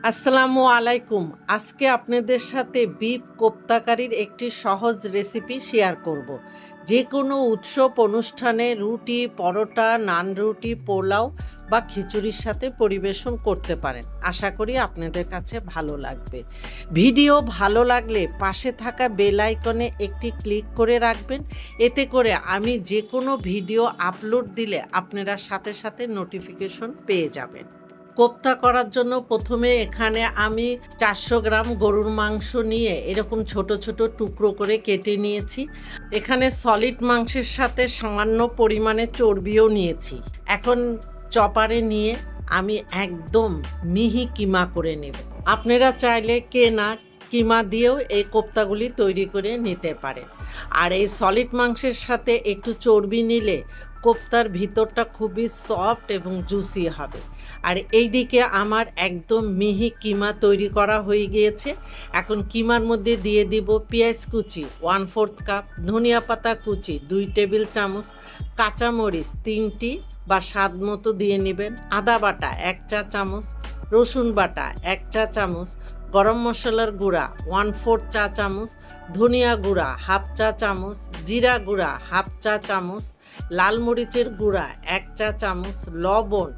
আসসালামু আলাইকুম। আজকে আপনাদের সাথে বিফ কোপ্তা কারির একটি সহজ রেসিপি শেয়ার করব। যে কোনো উৎসব অনুষ্ঠানে রুটি, পরোটা, নান রুটি, পোলাও বা খিচুড়ির সাথে পরিবেশন করতে পারেন। আশা করি আপনাদের কাছে ভালো লাগবে। ভিডিও ভালো লাগলে পাশে থাকা বেল আইকনে একটি ক্লিক করে রাখবেন। এতে করে আমি যে কোনো ভিডিও আপলোড দিলে আপনারা সাথে সাথে নোটিফিকেশন পেয়ে যাবেন। কোপ্তা করার জন্য প্রথমে এখানে আমি 400 গ্রাম গরুর মাংস নিয়ে এরকম ছোট ছোট টুকরো করে কেটে নিয়েছি। এখানে সলিড মাংসের সাথে সামান্য পরিমাণে চর্বিও নিয়েছি। এখন চপারে নিয়ে আমি একদম মিহি কিমা করে নেব। আপনারা চাইলে কেনা কিমা দিয়েও এই কোপ্তাগুলি তৈরি করে নিতে পারেন। আর এই সলিড মাংসের সাথে একটু চর্বি নিলে কোপ্তার ভিতরটা খুবই সফট এবং জুসি হবে। আর এই দিকে আমার একদম মিহি কিমা তৈরি করা হয়ে গিয়েছে। এখন কিমার মধ্যে দিয়ে দিব পেঁয়াজ কুচি 1/4 কাপ, ধনিয়া পাতা কুচি 2 টেবিল চামচ, কাঁচামরিচ 3টি বা স্বাদ মতো দিয়ে নেবেন, আদা বাটা 1 চা চামচ, রসুন বাটা 1 চা চামচ, গরম মশলার গুঁড়া 1/4 চা চামচ, ধনিয়া গুঁড়া 1/2 চা চামচ, জিরা গুঁড়া 1/2 চা চামচ, লাল মরিচের গুঁড়া 1 চা চামচ, লবণ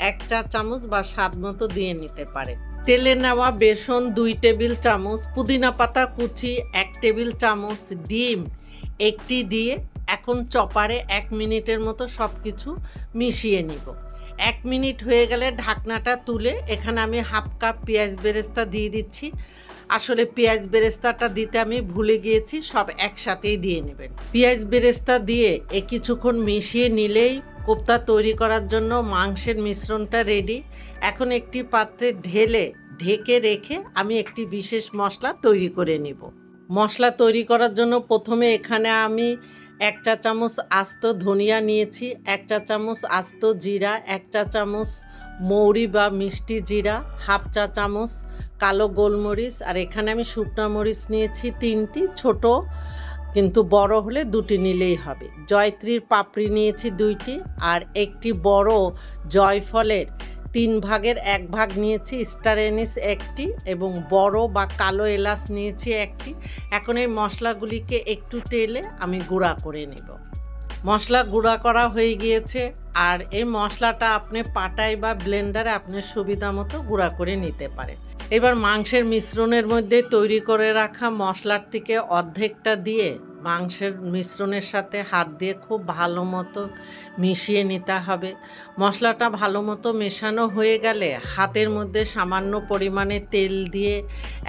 1 চা চামচ বা স্বাদ মতো দিয়ে নিতে পারেন। তেলে নেওয়া বেসন 2 টেবিল চামচ, পুদিনা পাতা কুচি 1 টেবিল চামচ, ডিম একটি দিয়ে এখন চপারে 1 মিনিটের মতো সব কিছু মিশিয়ে নিব। 1 মিনিট হয়ে গেলে ঢাকনাটা তুলে এখানে আমি 1/2 কাপ পেঁয়াজ বেরেস্তা দিয়ে দিচ্ছি। আসলে পেঁয়াজ বেরেস্তাটা দিতে আমি ভুলে গিয়েছি, সব একসাথেই দিয়ে নেবেন। পেঁয়াজ বেরেস্তা দিয়ে কিছুক্ষণ মিশিয়ে নিলেই কোপ্তা তৈরি করার জন্য মাংসের মিশ্রণটা রেডি। এখন একটি পাত্রে ঢেলে ঢেকে রেখে আমি একটি বিশেষ মশলা তৈরি করে নিব। মশলা তৈরি করার জন্য প্রথমে এখানে আমি 1 চা চামচ আস্ত ধনিয়া নিয়েছি, 1 চা চামচ আস্ত জিরা, 1 চা চামচ মৌরি বা মিষ্টি জিরা, 1/2 চা চামচ কালো গোলমরিচ, আর এখানে আমি শুকনা মরিচ নিয়েছি 3টি, ছোট কিন্তু বড় হলে 2টি নিলেই হবে। জয়ত্রীর পাপড়ি নিয়েছি 2টি, আর একটি বড় জয়ফলের 3 ভাগের 1 ভাগ নিয়েছি, স্টার এনিস 1টি এবং বড় বা কালো এলাচ নিয়েছি 1টি। এখন এই মশলাগুলিকে একটু তেলে আমি গুঁড়া করে নেব। মশলা গুঁড়া করা হয়ে গিয়েছে, আর এই মশলাটা আপনি পাটায় বা ব্লেন্ডারে আপনার সুবিধা মতো গুঁড়া করে নিতে পারেন। এবার মাংসের মিশ্রণের মধ্যে তৈরি করে রাখা মশলার থেকে অর্ধেকটা দিয়ে মাংসের মিশ্রণের সাথে হাত দিয়ে খুব ভালো মতো মিশিয়ে নিতে হবে। মশলাটা ভালো মতো মেশানো হয়ে গেলে হাতের মধ্যে সামান্য পরিমাণে তেল দিয়ে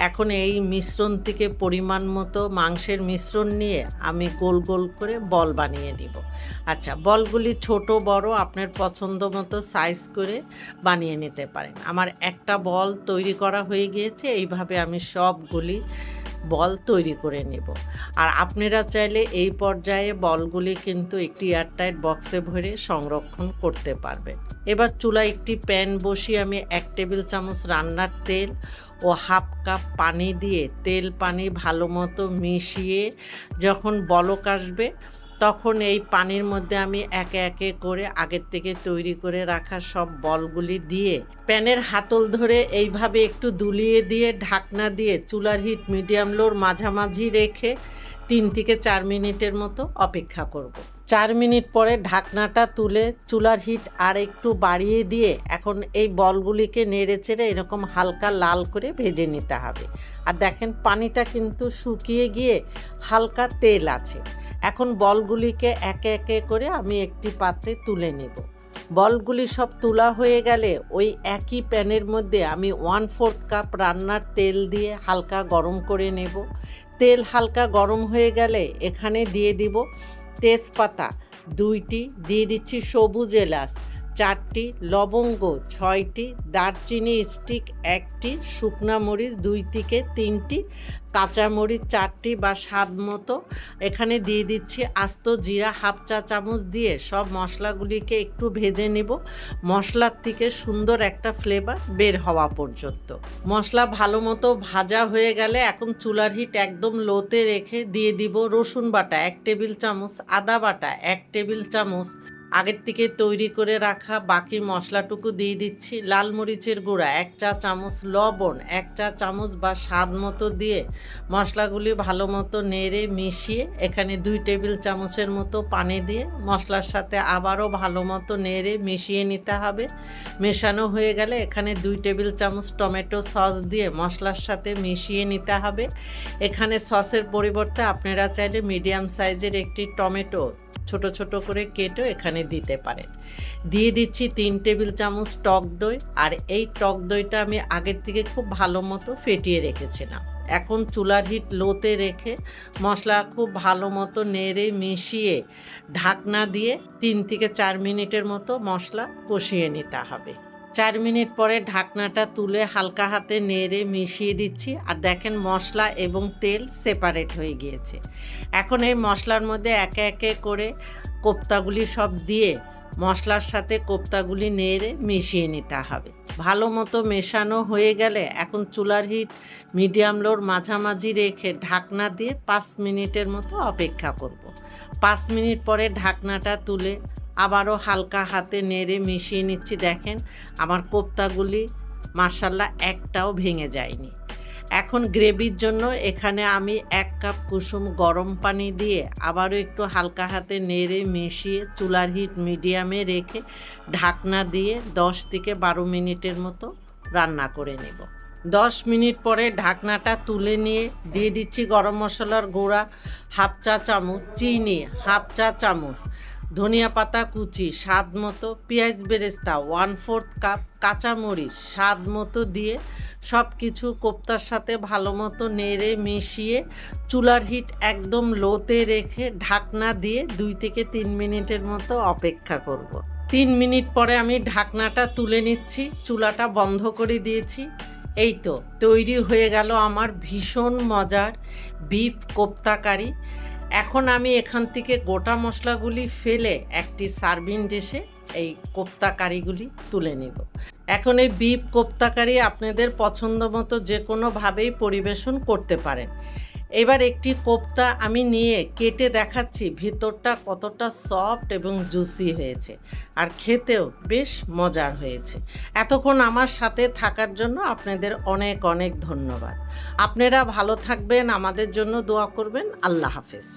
এখন এই মিশ্রণ থেকে পরিমাণ মতো মাংসের মিশ্রণ নিয়ে আমি গোল গোল করে বল বানিয়ে নিব। আচ্ছা, বলগুলি ছোট বড় আপনার পছন্দ মতো সাইজ করে বানিয়ে নিতে পারেন। আমার একটা বল তৈরি করা হয়ে গিয়েছে, এইভাবে আমি সবগুলি বল তৈরি করে নেব। আর আপনারা চাইলে এই পর্যায়ে বলগুলি কিন্তু একটি এয়ারটাইট বক্সে ভরে সংরক্ষণ করতে পারবেন। এবার চুলায় একটি প্যান বসিয়ে আমি 1 টেবিল চামচ রান্নার তেল ও 1/2 কাপ পানি দিয়ে তেল পানি ভালো মতো মিশিয়ে যখন বলক আসবে তখন এই পানির মধ্যে আমি একে একে করে আগের থেকে তৈরি করে রাখা সব বলগুলি দিয়ে প্যানের হাতল ধরে এইভাবে একটু দুলিয়ে দিয়ে ঢাকনা দিয়ে চুলার হিট মিডিয়াম লোর মাঝামাঝি রেখে 3 থেকে 4 মিনিটের মতো অপেক্ষা করব। 4 মিনিট পরে ঢাকনাটা তুলে চুলার হিট আর একটু বাড়িয়ে দিয়ে এখন এই বলগুলিকে নেড়ে চেড়ে এরকম হালকা লাল করে ভেজে নিতে হবে। আর দেখেন পানিটা কিন্তু শুকিয়ে গিয়ে হালকা তেল আছে। এখন বলগুলিকে একে একে করে আমি একটি পাত্রে তুলে নেব। বলগুলি সব তোলা হয়ে গেলে ওই একই প্যানের মধ্যে আমি 1/4 কাপ রান্নার তেল দিয়ে হালকা গরম করে নেব। তেল হালকা গরম হয়ে গেলে এখানে দিয়ে দিব তেজপাতা 2টি, দিয়ে দিচ্ছি সবুজ এলাচ 4টি, লবঙ্গ 6টি, দারচিনি স্টিক 1টি, শুকনা মরিচ 2 থেকে 3টি, কাঁচামরিচ 4টি বা স্বাদ মতো। এখানে দিয়ে দিচ্ছি আস্ত জিরা 1/2 চা চামচ দিয়ে সব মশলাগুলিকে একটু ভেজে নেব, মশলার থেকে সুন্দর একটা ফ্লেভার বের হওয়া পর্যন্ত। মশলা ভালো মতো ভাজা হয়ে গেলে এখন চুলার হিট একদম লোতে রেখে দিয়ে দিব রসুন বাটা 1 টেবিল চামচ, আদা বাটা 1 টেবিল চামচ, আগের থেকে তৈরি করে রাখা বাকি মশলাটুকু দিয়ে দিচ্ছি। লাল মরিচের গুঁড়া 1 চা চামচ, লবণ 1 চা চামচ বা স্বাদ মতো দিয়ে মশলাগুলি ভালো মতো নেড়ে মিশিয়ে এখানে 2 টেবিল চামচের মতো পানি দিয়ে মশলার সাথে আবারও ভালো মতো নেড়ে মিশিয়ে নিতে হবে। মেশানো হয়ে গেলে এখানে 2 টেবিল চামচ টমেটো সস দিয়ে মশলার সাথে মিশিয়ে নিতে হবে। এখানে সসের পরিবর্তে আপনারা চাইলে মিডিয়াম সাইজের একটি টমেটো ছোট ছোট করে কেটে এখানে দিতে পারেন। দিয়ে দিচ্ছি 3 টেবিল চামচ টক দই, আর এই টক দইটা আমি আগের থেকে খুব ভালো মতো ফেটিয়ে রেখেছিলাম। এখন চুলার হিট লোতে রেখে মশলা খুব ভালো মতো নেড়ে মিশিয়ে ঢাকনা দিয়ে 3 থেকে 4 মিনিটের মতো মশলা কষিয়ে নিতে হবে। 4 মিনিট পরে ঢাকনাটা তুলে হালকা হাতে নেড়ে মিশিয়ে দিচ্ছি, আর দেখেন মশলা এবং তেল সেপারেট হয়ে গিয়েছে। এখন এই মশলার মধ্যে একে একে করে কোপ্তাগুলি সব দিয়ে মশলার সাথে কোপ্তাগুলি নেড়ে মিশিয়ে নিতে হবে। ভালো মতো মেশানো হয়ে গেলে এখন চুলার হিট মিডিয়াম লোর মাঝামাঝি রেখে ঢাকনা দিয়ে 5 মিনিটের মতো অপেক্ষা করব। 5 মিনিট পরে ঢাকনাটা তুলে আবারও হালকা হাতে নেড়ে মিশিয়ে নিচ্ছি। দেখেন আমার কোপ্তাগুলি মাশাআল্লাহ একটাও ভেঙে যায়নি। এখন গ্রেভির জন্য এখানে আমি 1 কাপ কুসুম গরম পানি দিয়ে আবারও একটু হালকা হাতে নেড়ে মিশিয়ে চুলার হিট মিডিয়ামে রেখে ঢাকনা দিয়ে 10 থেকে 12 মিনিটের মতো রান্না করে নেব। 10 মিনিট পরে ঢাকনাটা তুলে নিয়ে দিয়ে দিচ্ছি গরম মশলার গুঁড়া 1/2 চা চামচ, চিনি 1/2 চা চামচ, ধনিয়া পাতা কুচি স্বাদ মতো, পেঁয়াজ বেরেস্তা 1/4 কাপ, কাঁচামরিচ স্বাদ মতো দিয়ে সব কিছু কোপ্তার সাথে ভালো মতো নেড়ে মিশিয়ে চুলার হিট একদম লোতে রেখে ঢাকনা দিয়ে 2 থেকে 3 মিনিটের মতো অপেক্ষা করব। 3 মিনিট পরে আমি ঢাকনাটা তুলে নিচ্ছি, চুলাটা বন্ধ করে দিয়েছি। এই তো তৈরি হয়ে গেল আমার ভীষণ মজার বিফ কোপ্তা কারি। এখন আমি এখান থেকে গোটা মশলাগুলি ফেলে একটি সার্ভিং ডিশে এই কোপ্তা কারিগুলি তুলে নিব। এখন এই বিফ কোপ্তা কারি আপনাদের পছন্দ মতো যে কোনোভাবেই পরিবেশন করতে পারেন। এবার একটি কোপ্তা আমি নিয়ে কেটে দেখাচ্ছি ভিতরটা কতটা সফট এবং জুসি হয়েছে, আর খেতেও বেশ মজার হয়েছে। এতক্ষণ আমার সাথে থাকার জন্য আপনাদের অনেক অনেক ধন্যবাদ। আপনারা ভালো থাকবেন, আমাদের জন্য দোয়া করবেন। আল্লাহ হাফেজ।